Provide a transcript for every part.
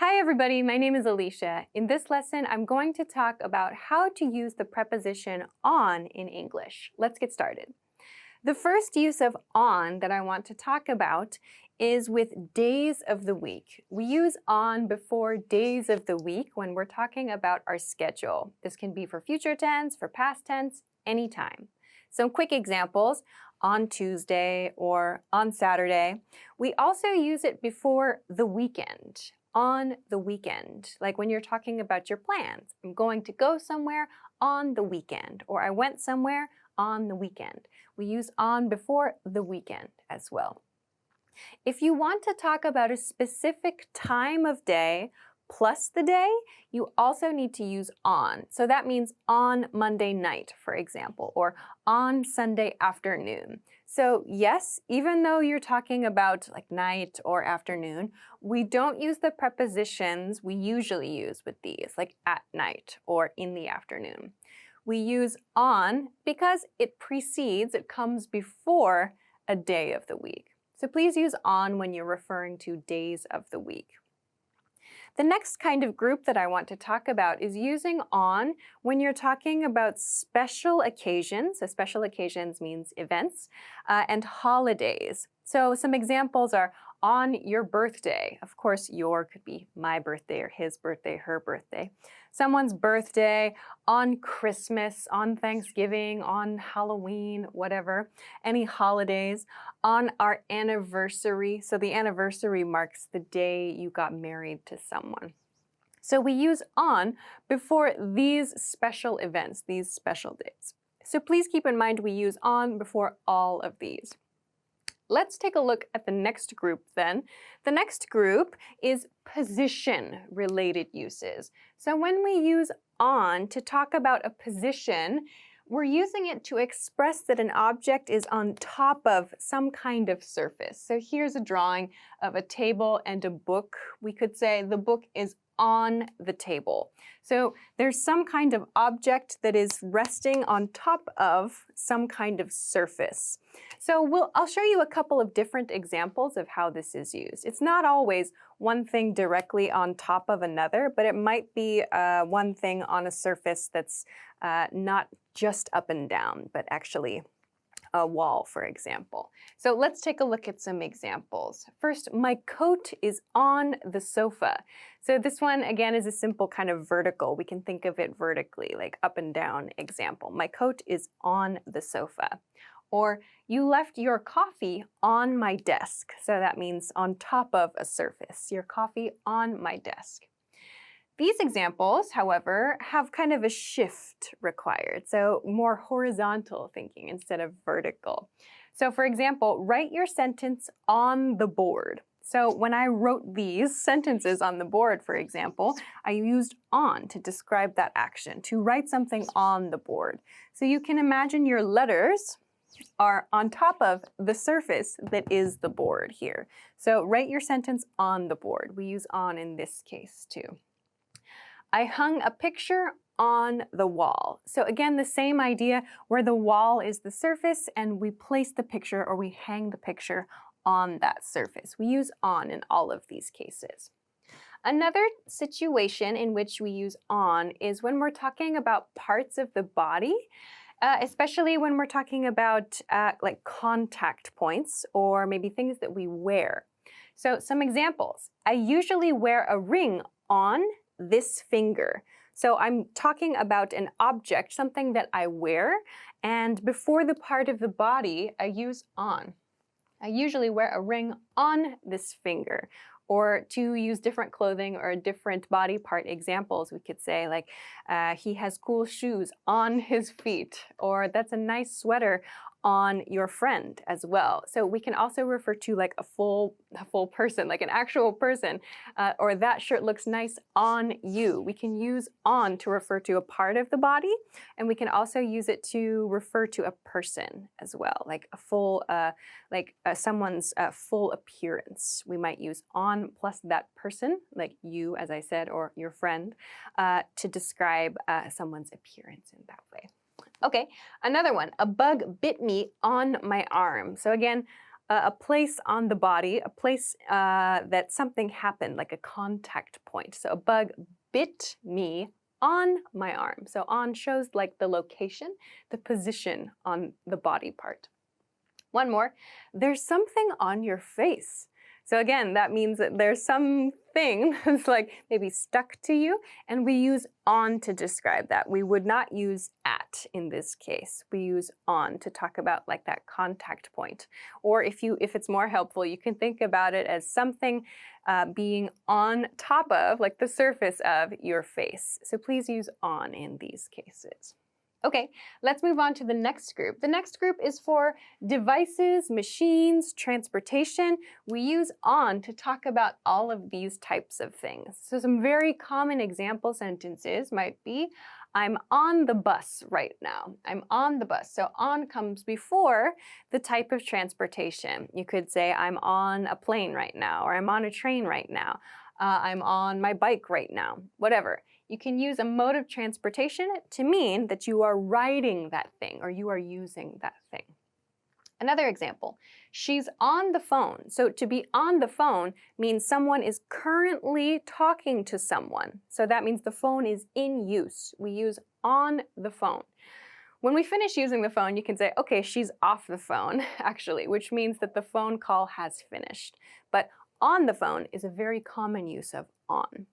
Hi everybody, my name is Alicia. In this lesson, I'm going to talk about how to use the preposition on in English. Let's get started. The first use of on that I want to talk about is with days of the week. We use on before days of the week when we're talking about our schedule. This can be for future tense, for past tense, anytime. Some quick examples: on Tuesday or on Saturday. We also use it before the weekend. On the weekend, like when you're talking about your plans. I'm going to go somewhere on the weekend, or I went somewhere on the weekend. We use on before the weekend as well. If you want to talk about a specific time of day plus the day, you also need to use on. So that means on Monday night, for example, or on Sunday afternoon. So yes, even though you're talking about like night or afternoon, we don't use the prepositions we usually use with these, like at night or in the afternoon. We use on because it precedes, it comes before a day of the week. So please use on when you're referring to days of the week. The next kind of group that I want to talk about is using on when you're talking about special occasions. So special occasions means events, and holidays. So some examples are on your birthday. Of course, your could be my birthday or his birthday, her birthday. Someone's birthday, on Christmas, on Thanksgiving, on Halloween, whatever. Any holidays, on our anniversary. So the anniversary marks the day you got married to someone. So we use on before these special events, these special days. So please keep in mind we use on before all of these. Let's take a look at the next group then. The next group is position-related uses. So when we use on to talk about a position, we're using it to express that an object is on top of some kind of surface. So here's a drawing of a table and a book. We could say the book is on the table. So there's some kind of object that is resting on top of some kind of surface. So I'll show you a couple of different examples of how this is used. It's not always one thing directly on top of another, but it might be one thing on a surface that's not just up and down, but actually a wall, for example. So let's take a look at some examples. First, my coat is on the sofa. So this one, again, is a simple kind of vertical. We can think of it vertically, like up and down example. My coat is on the sofa. Or, you left your coffee on my desk. So that means on top of a surface. Your coffee on my desk. These examples, however, have kind of a shift required, so more horizontal thinking instead of vertical. So for example, write your sentence on the board. So when I wrote these sentences on the board, for example, I used on to describe that action, to write something on the board. So you can imagine your letters are on top of the surface that is the board here. So write your sentence on the board. We use on in this case too. I hung a picture on the wall. So again, the same idea where the wall is the surface and we place the picture or we hang the picture on that surface. We use on in all of these cases. Another situation in which we use on is when we're talking about parts of the body, especially when we're talking about like contact points or maybe things that we wear. So some examples. I usually wear a ring on this finger. So I'm talking about an object, something that I wear, and before the part of the body, I use on. I usually wear a ring on this finger. Or to use different clothing or different body part examples, we could say like, he has cool shoes on his feet, or that's a nice sweater on your friend as well. So we can also refer to like a full person, like an actual person, or that shirt looks nice on you. We can use on to refer to a part of the body, and we can also use it to refer to a person as well, like a full, someone's full appearance. We might use on plus that person, like you, as I said, or your friend, to describe someone's appearance in that way. Okay, another one. A bug bit me on my arm. So again, a place on the body, a place that something happened, like a contact point. So a bug bit me on my arm. So on shows like the location, the position on the body part. One more, there's something on your face. So again, that means that there's something that's like maybe stuck to you, and we use on to describe that. We would not use at in this case. We use on to talk about like that contact point. Or if it's more helpful, you can think about it as something being on top of, like the surface of your face. So please use on in these cases. Okay, let's move on to the next group. The next group is for devices, machines, transportation. We use on to talk about all of these types of things. So some very common example sentences might be, I'm on the bus right now. I'm on the bus. So on comes before the type of transportation. You could say, I'm on a plane right now, or I'm on a train right now. I'm on my bike right now, whatever. You can use a mode of transportation to mean that you are riding that thing or you are using that thing. Another example, she's on the phone. So to be on the phone means someone is currently talking to someone. So that means the phone is in use. We use on the phone. When we finish using the phone, you can say, okay, she's off the phone, actually, which means that the phone call has finished. But on the phone is a very common use of on.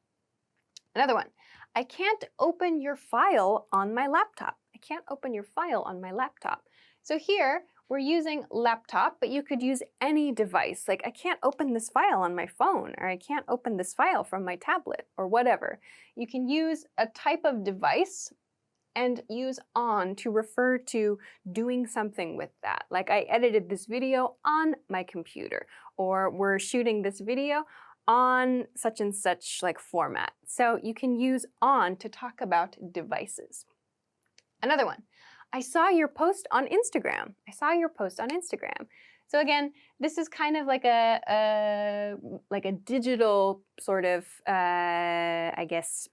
Another one, I can't open your file on my laptop. I can't open your file on my laptop. So here we're using laptop, but you could use any device. Like I can't open this file on my phone, or I can't open this file from my tablet, or whatever. You can use a type of device and use on to refer to doing something with that. Like I edited this video on my computer, or we're shooting this video on such and such like format. So you can use on to talk about devices. Another one, I saw your post on Instagram. I saw your post on Instagram. So again, this is kind of like a digital sort of, I guess,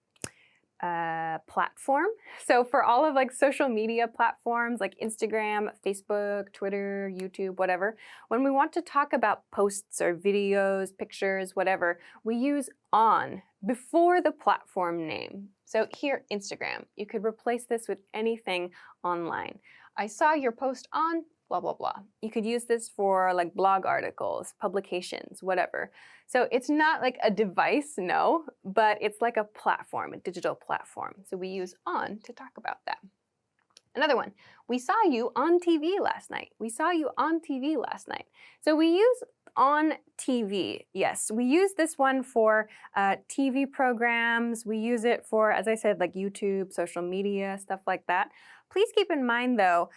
platform. So for all of like social media platforms like Instagram, Facebook, Twitter, YouTube, whatever, when we want to talk about posts or videos, pictures, whatever, we use on before the platform name. So here, Instagram, you could replace this with anything online. I saw your post on blah, blah, blah. You could use this for like blog articles, publications, whatever. So it's not like a device, no, but it's like a platform, a digital platform. So we use on to talk about that. Another one, we saw you on TV last night. We saw you on TV last night. So we use on TV. Yes, we use this one for TV programs. We use it for, as I said, like YouTube, social media, stuff like that. Please keep in mind though,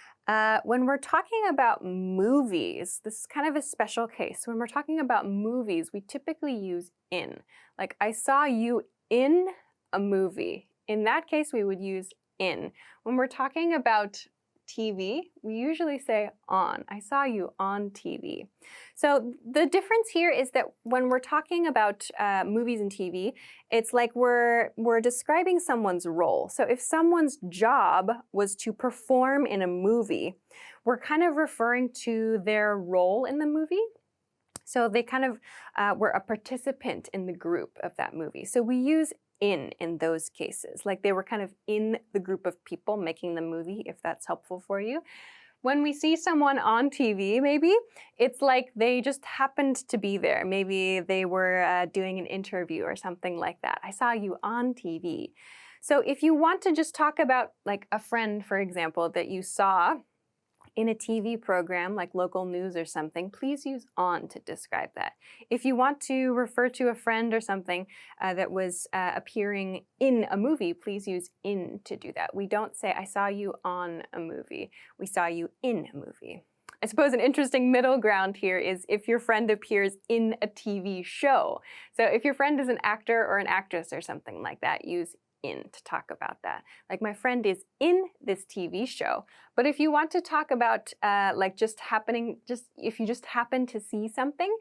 when we're talking about movies, this is kind of a special case. When we're talking about movies, we typically use in. Like, I saw you in a movie. In that case, we would use in. When we're talking about TV, we usually say on. I saw you on TV. So the difference here is that when we're talking about movies and TV, it's like we're describing someone's role. So if someone's job was to perform in a movie, we're kind of referring to their role in the movie. So they kind of were a participant in the group of that movie. So we use in those cases, like they were kind of in the group of people making the movie, if that's helpful for you. When we see someone on TV, maybe, it's like they just happened to be there. Maybe they were doing an interview or something like that. I saw you on TV. So if you want to just talk about like a friend, for example, that you saw in a TV program like local news or something, please use on to describe that. If you want to refer to a friend or something that was appearing in a movie, please use in to do that. We don't say, I saw you on a movie. We saw you in a movie. I suppose an interesting middle ground here is if your friend appears in a TV show. So if your friend is an actor or an actress or something like that, use in to talk about that. Like, my friend is in this TV show. But if you want to talk about like if you just happen to see something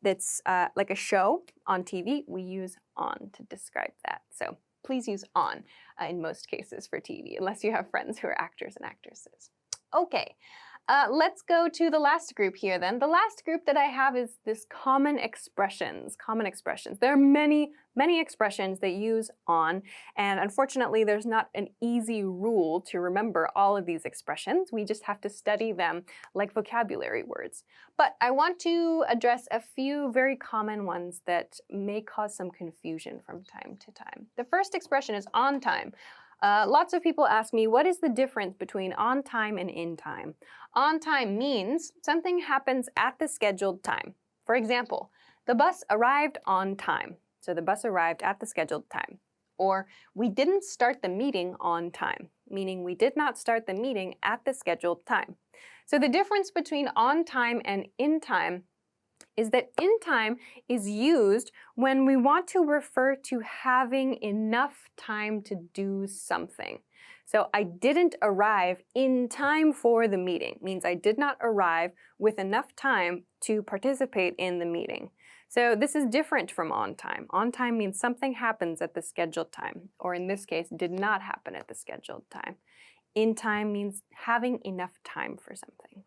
that's like a show on TV, we use on to describe that. So please use on in most cases for TV, unless you have friends who are actors and actresses. Okay, Let's go to the last group here then. The last group that I have is this common expressions. Common expressions. There are many expressions that use on, and unfortunately there's not an easy rule to remember all of these expressions. We just have to study them like vocabulary words. But I want to address a few very common ones that may cause some confusion from time to time. The first expression is on time. Lots of people ask me, what is the difference between on time and in time? On time means something happens at the scheduled time. For example, the bus arrived on time. So the bus arrived at the scheduled time. Or we didn't start the meeting on time, meaning we did not start the meeting at the scheduled time. So the difference between on time and in time is that in time is used when we want to refer to having enough time to do something. So I didn't arrive in time for the meeting means I did not arrive with enough time to participate in the meeting. So this is different from on time. On time means something happens at the scheduled time, or in this case, did not happen at the scheduled time. In time means having enough time for something.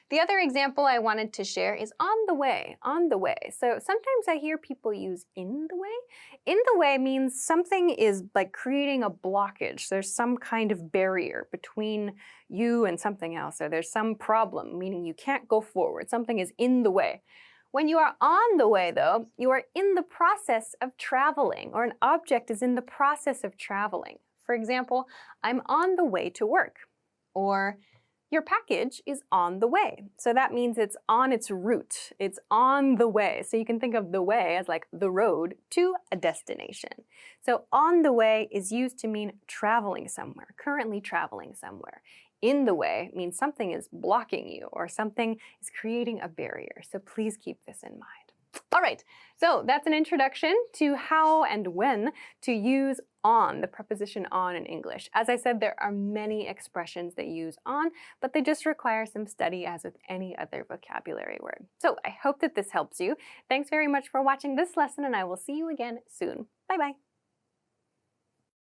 The other example I wanted to share is on the way, on the way. So sometimes I hear people use in the way. In the way means something is like creating a blockage. There's some kind of barrier between you and something else, or there's some problem, meaning you can't go forward. Something is in the way. When you are on the way, though, you are in the process of traveling, or an object is in the process of traveling. For example, I'm on the way to work, or your package is on the way. So that means it's on its route. It's on the way. So you can think of the way as like the road to a destination. So on the way is used to mean traveling somewhere, currently traveling somewhere. In the way means something is blocking you or something is creating a barrier. So please keep this in mind. All right, so that's an introduction to how and when to use on, the preposition on in English. As I said, there are many expressions that use on, but they just require some study as with any other vocabulary word. So I hope that this helps you. Thanks very much for watching this lesson, and I will see you again soon. Bye-bye.